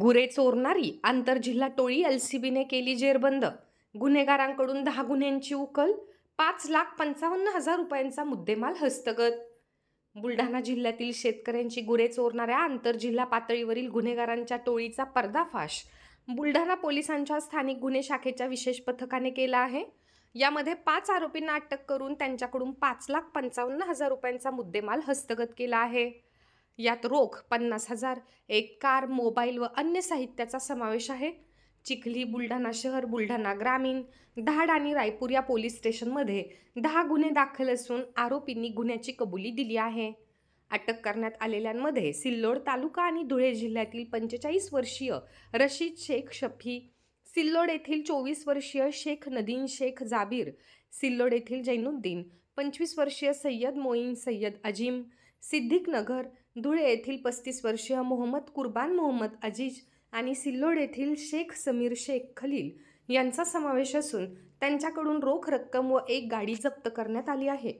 गुरे चोरणारी आंतरजिल्हा टोळी एलसीबीने केली जेरबंद. गुन्हेगारांकडून 10 गुन्ह्यांची उकल, 5,55,000 रुपयांचा मुद्देमाल हस्तगत. बुलढाणा जिल्ह्यातील शेतकऱ्यांची गुरे चोरणाऱ्या आंतरजिल्हा पातळीवरील गुन्हेगारांच्या टोळीचा पर्दाफाश बुलढाणा पोलिसांच्या स्थानिक गुन्हे शाखेच्या विशेष पथकाने केला आहे. यामध्ये 5 आरोपींना अटक करून त्यांच्याकडून 5,55,000 रुपयांचा मुद्देमाल हस्तगत केला आहे. यात रोख 50,000, एक कार, मोबाईल व अन्य साहित्याचा समावेश आहे. चिखली, बुलढाणा शहर, बुलढाणा ग्रामीण, धाड आणि रायपूर या पोलीस स्टेशनमध्ये 10 गुन्हे दाखल असून आरोपींनी गुन्ह्याची कबुली दिली आहे. अटक करण्यात आलेल्यांमध्ये सिल्लोड तालुका आणि धुळे जिल्ह्यातील 45 वर्षीय रशीद शेख शफी, सिल्लोड येथील 24 वर्षीय शेख नदीन शेख जाबीर, सिल्लोड येथील जैनुद्दीन, 25 वर्षीय सय्यद मोईन सय्यद अजीम, सिद्दीक नगर, धुळे येथील 35 वर्षीय मोहम्मद कुर्बान मोहम्मद अजीज आणि सिल्लोड येथील शेख समीर शेख खलील यांचा समावेश असून त्यांच्याकडून रोख रक्कम व एक गाडी जप्त करण्यात आली आहे.